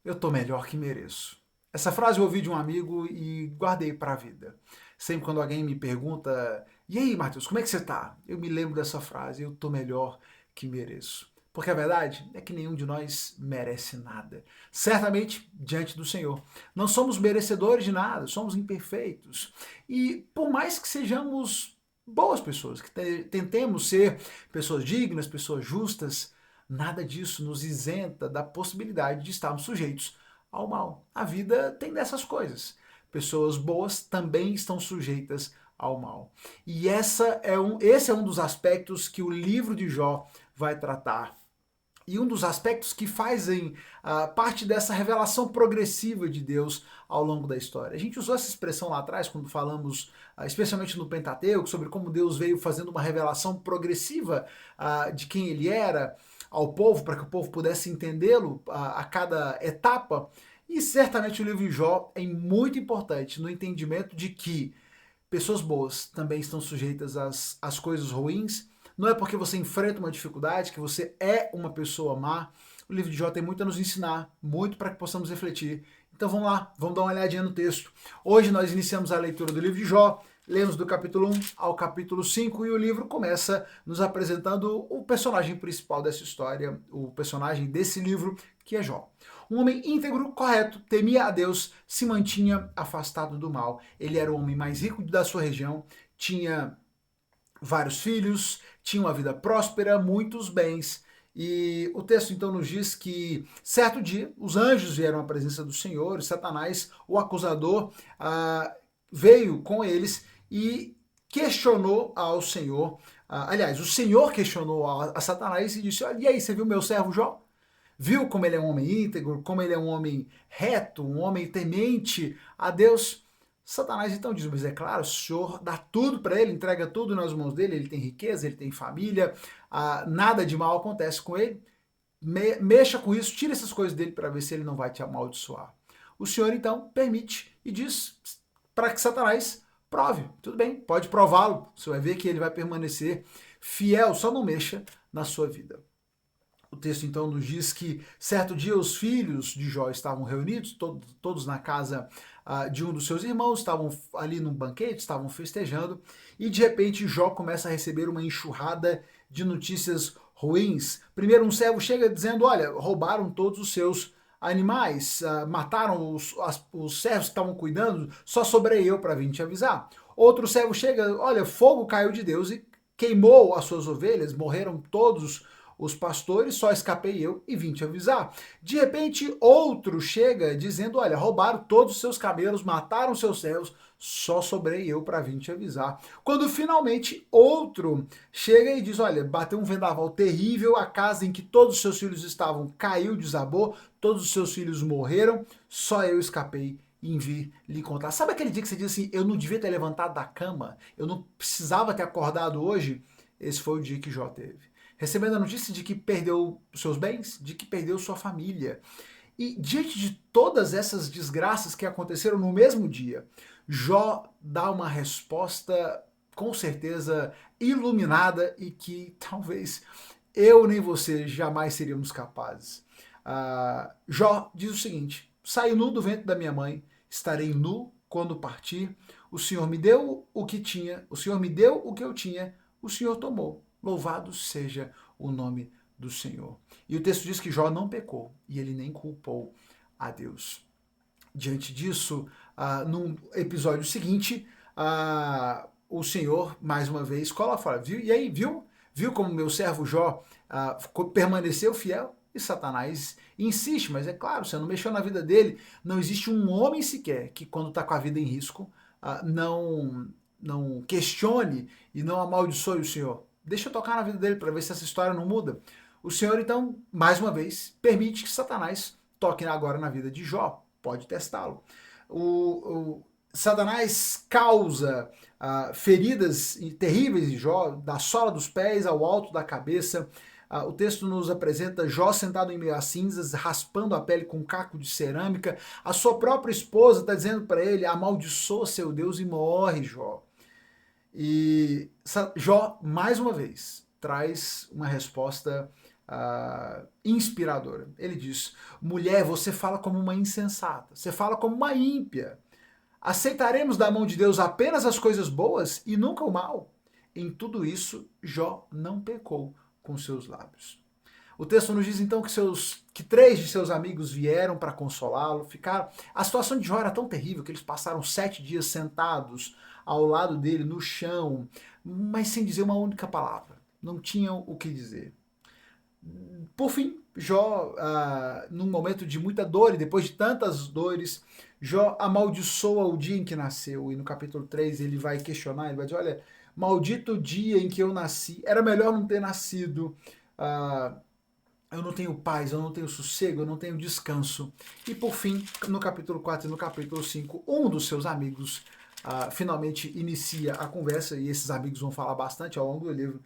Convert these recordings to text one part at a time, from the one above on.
eu tô melhor que mereço. Essa frase eu ouvi de um amigo e guardei para a vida. Sempre quando alguém me pergunta, e aí, Matheus, como é que você tá? Eu me lembro dessa frase, eu tô melhor que mereço. Porque a verdade é que nenhum de nós merece nada. Certamente diante do Senhor. Não somos merecedores de nada, somos imperfeitos. E por mais que sejamos boas pessoas, que tentemos ser pessoas dignas, pessoas justas, nada disso nos isenta da possibilidade de estarmos sujeitos ao mal. A vida tem dessas coisas. Pessoas boas também estão sujeitas ao mal. E esse é um dos aspectos que o livro de Jó vai tratar. E um dos aspectos que fazem parte dessa revelação progressiva de Deus ao longo da história. A gente usou essa expressão lá atrás, quando falamos, especialmente no Pentateuco, sobre como Deus veio fazendo uma revelação progressiva de quem ele era ao povo, para que o povo pudesse entendê-lo a cada etapa. E certamente o livro de Jó é muito importante no entendimento de que pessoas boas também estão sujeitas às coisas ruins. Não é porque você enfrenta uma dificuldade que você é uma pessoa má. O livro de Jó tem muito a nos ensinar, muito para que possamos refletir. Então vamos lá, vamos dar uma olhadinha no texto. Hoje nós iniciamos a leitura do livro de Jó, lemos do capítulo 1 ao capítulo 5 e o livro começa nos apresentando o personagem principal dessa história, o personagem desse livro, que é Jó. Um homem íntegro, correto, temia a Deus, se mantinha afastado do mal. Ele era o homem mais rico da sua região, tinha vários filhos, tinha uma vida próspera, muitos bens. E o texto então nos diz que certo dia os anjos vieram à presença do Senhor e Satanás, o acusador, veio com eles e questionou ao Senhor. Aliás, o Senhor questionou a Satanás e disse: olha, e aí, você viu meu servo Jó? Viu como ele é um homem íntegro, como ele é um homem reto, um homem temente a Deus? Satanás então diz: mas é claro, o Senhor dá tudo para ele, entrega tudo nas mãos dele, ele tem riqueza, ele tem família, nada de mal acontece com ele. Mexa com isso, tira essas coisas dele para ver se ele não vai te amaldiçoar. O Senhor então permite e diz para que Satanás prove. Tudo bem, pode prová-lo, você vai ver que ele vai permanecer fiel, só não mexa na sua vida. O texto então nos diz que certo dia os filhos de Jó estavam reunidos, todos na casa de um dos seus irmãos, estavam ali num banquete, estavam festejando, e de repente Jó começa a receber uma enxurrada de notícias ruins. Primeiro um servo chega dizendo: olha, roubaram todos os seus animais, mataram os servos que estavam cuidando, só sobrei eu para vir te avisar. Outro servo chega: olha, fogo caiu de Deus e queimou as suas ovelhas, morreram todos os pastores, só escapei eu e vim te avisar. De repente, outro chega dizendo: olha, roubaram todos os seus camelos, mataram seus servos, só sobrei eu para vir te avisar. Quando finalmente outro chega e diz: olha, bateu um vendaval terrível, a casa em que todos os seus filhos estavam caiu, desabou, todos os seus filhos morreram, só eu escapei em vir lhe contar. Sabe aquele dia que você diz assim: eu não devia ter levantado da cama, eu não precisava ter acordado hoje? Esse foi o dia que Jó teve. Recebendo a notícia de que perdeu seus bens, de que perdeu sua família. E diante de todas essas desgraças que aconteceram no mesmo dia, Jó dá uma resposta com certeza iluminada e que talvez eu nem você jamais seríamos capazes. Jó diz o seguinte: saí nu do ventre da minha mãe, estarei nu quando partir. O Senhor me deu o que tinha, o Senhor me deu o que eu tinha, o Senhor tomou. Louvado seja o nome do Senhor. E o texto diz que Jó não pecou e ele nem culpou a Deus. Diante disso, num episódio seguinte, o Senhor, mais uma vez, coloca fora. Viu? E aí, viu? Viu como meu servo Jó permaneceu fiel? E Satanás insiste, mas é claro, você não mexeu na vida dele. Não existe um homem sequer que, quando está com a vida em risco, não questione e não amaldiçoe o Senhor. Deixa eu tocar na vida dele para ver se essa história não muda. O Senhor, então, mais uma vez, permite que Satanás toque agora na vida de Jó. Pode testá-lo. O Satanás causa feridas terríveis em Jó, da sola dos pés ao alto da cabeça. O texto nos apresenta Jó sentado em meio a cinzas, raspando a pele com um caco de cerâmica. A sua própria esposa está dizendo para ele: amaldiçoa seu Deus e morre, Jó. E Jó, mais uma vez, traz uma resposta inspiradora. Ele diz: mulher, você fala como uma insensata, você fala como uma ímpia. Aceitaremos da mão de Deus apenas as coisas boas e nunca o mal? Em tudo isso, Jó não pecou com seus lábios. O texto nos diz então que 3 de seus amigos vieram para consolá-lo. A situação de Jó era tão terrível que eles passaram 7 dias sentados ao lado dele no chão, mas sem dizer uma única palavra. Não tinham o que dizer. Por fim, Jó, num momento de muita dor e depois de tantas dores, Jó amaldiçoa o dia em que nasceu. E no capítulo 3 ele vai questionar, ele vai dizer: olha, maldito o dia em que eu nasci, era melhor não ter nascido. Eu não tenho paz, eu não tenho sossego, eu não tenho descanso. E por fim, no capítulo 4 e no capítulo 5, um dos seus amigos finalmente inicia a conversa, e esses amigos vão falar bastante ao longo do livro.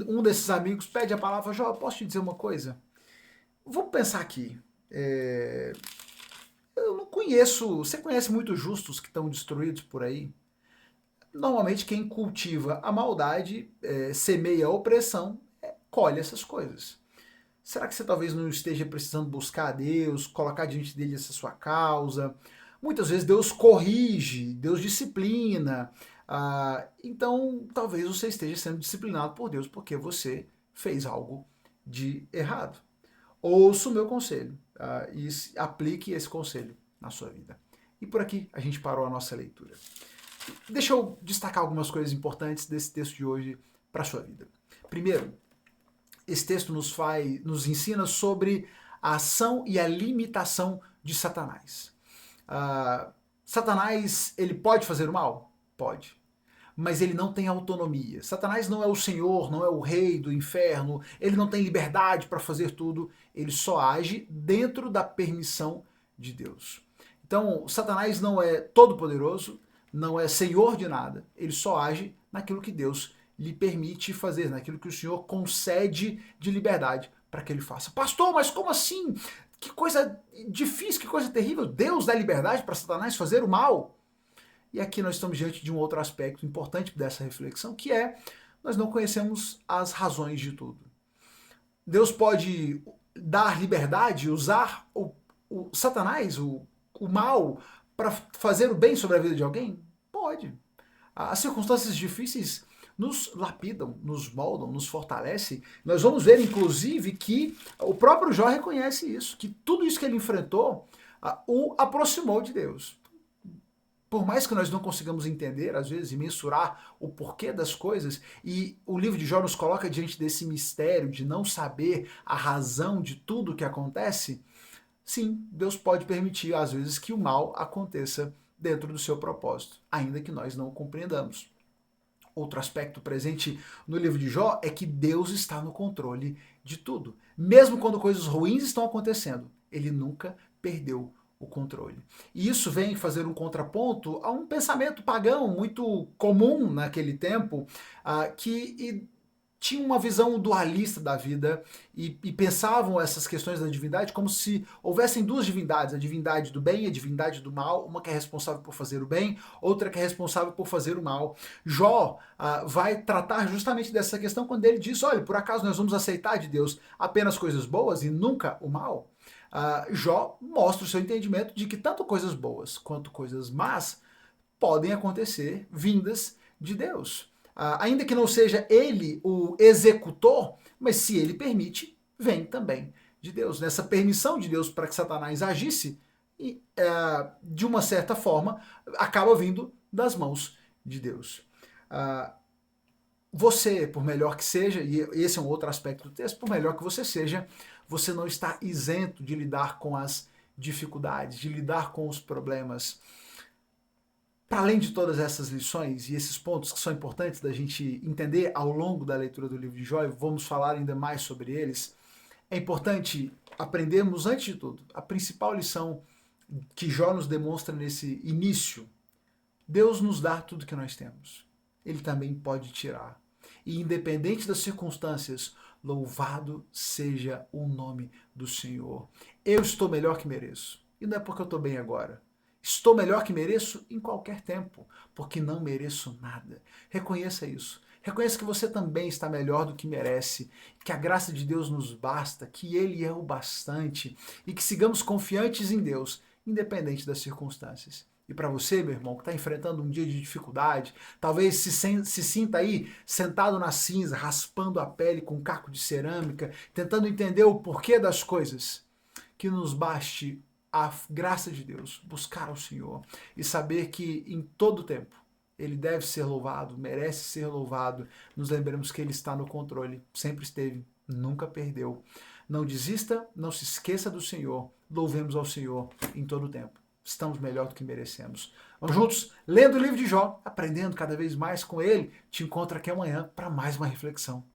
Um desses amigos pede a palavra: Jó, posso te dizer uma coisa? Vamos pensar aqui. Eu não conheço. Você conhece muitos justos que estão destruídos por aí? Normalmente quem cultiva a maldade, semeia a opressão, colhe essas coisas. Será que você talvez não esteja precisando buscar a Deus, colocar diante dele essa sua causa? Muitas vezes Deus corrige, Deus disciplina. Então talvez você esteja sendo disciplinado por Deus porque você fez algo de errado. Ouça o meu conselho e aplique esse conselho na sua vida. E por aqui a gente parou a nossa leitura. Deixa eu destacar algumas coisas importantes desse texto de hoje para a sua vida. Primeiro, esse texto nos ensina sobre a ação e a limitação de Satanás. Satanás, ele pode fazer o mal? Pode. Mas ele não tem autonomia. Satanás não é o senhor, não é o rei do inferno, ele não tem liberdade para fazer tudo, ele só age dentro da permissão de Deus. Então, Satanás não é todo-poderoso, não é senhor de nada, ele só age naquilo que Deus lhe permite fazer, naquilo que o Senhor concede de liberdade para que ele faça. Pastor, mas como assim? Que coisa difícil, que coisa terrível. Deus dá liberdade para Satanás fazer o mal. E aqui nós estamos diante de um outro aspecto importante dessa reflexão, que é: nós não conhecemos as razões de tudo. Deus pode dar liberdade, usar o Satanás, o mal, para fazer o bem sobre a vida de alguém? Pode. As circunstâncias difíceis nos lapidam, nos moldam, nos fortalecem. Nós vamos ver, inclusive, que o próprio Jó reconhece isso, que tudo isso que ele enfrentou o aproximou de Deus. Por mais que nós não consigamos entender, às vezes, e mensurar o porquê das coisas, e o livro de Jó nos coloca diante desse mistério de não saber a razão de tudo o que acontece, sim, Deus pode permitir, às vezes, que o mal aconteça dentro do seu propósito, ainda que nós não o compreendamos. Outro aspecto presente no livro de Jó é que Deus está no controle de tudo. Mesmo quando coisas ruins estão acontecendo, ele nunca perdeu o controle. E isso vem fazer um contraponto a um pensamento pagão muito comum naquele tempo, que tinham uma visão dualista da vida e pensavam essas questões da divindade como se houvessem duas divindades, a divindade do bem e a divindade do mal, uma que é responsável por fazer o bem, outra que é responsável por fazer o mal. Jó vai tratar justamente dessa questão quando ele diz: olha, por acaso nós vamos aceitar de Deus apenas coisas boas e nunca o mal? Jó mostra o seu entendimento de que tanto coisas boas quanto coisas más podem acontecer vindas de Deus. Ainda que não seja ele o executor, mas se ele permite, vem também de Deus. Nessa permissão de Deus para que Satanás agisse, e de uma certa forma, acaba vindo das mãos de Deus. Você, por melhor que seja, e esse é um outro aspecto do texto, por melhor que você seja, você não está isento de lidar com as dificuldades, de lidar com os problemas. Para além de todas essas lições e esses pontos que são importantes da gente entender ao longo da leitura do livro de Jó, e vamos falar ainda mais sobre eles, é importante aprendermos, antes de tudo, a principal lição que Jó nos demonstra nesse início. Deus nos dá tudo que nós temos. Ele também pode tirar. E independente das circunstâncias, louvado seja o nome do Senhor. Eu estou melhor que mereço. E não é porque eu estou bem agora. Estou melhor que mereço em qualquer tempo, porque não mereço nada. Reconheça isso. Reconheça que você também está melhor do que merece, que a graça de Deus nos basta, que Ele é o bastante e que sigamos confiantes em Deus, independente das circunstâncias. E para você, meu irmão, que está enfrentando um dia de dificuldade, talvez se sinta aí sentado na cinza, raspando a pele com um caco de cerâmica, tentando entender o porquê das coisas, que nos baste a graça de Deus, buscar ao Senhor e saber que em todo tempo Ele deve ser louvado, merece ser louvado. Nos lembremos que Ele está no controle, sempre esteve, nunca perdeu. Não desista, não se esqueça do Senhor, louvemos ao Senhor em todo tempo. Estamos melhor do que merecemos. Vamos juntos, lendo o livro de Jó, aprendendo cada vez mais com ele. Te encontro aqui amanhã para mais uma reflexão.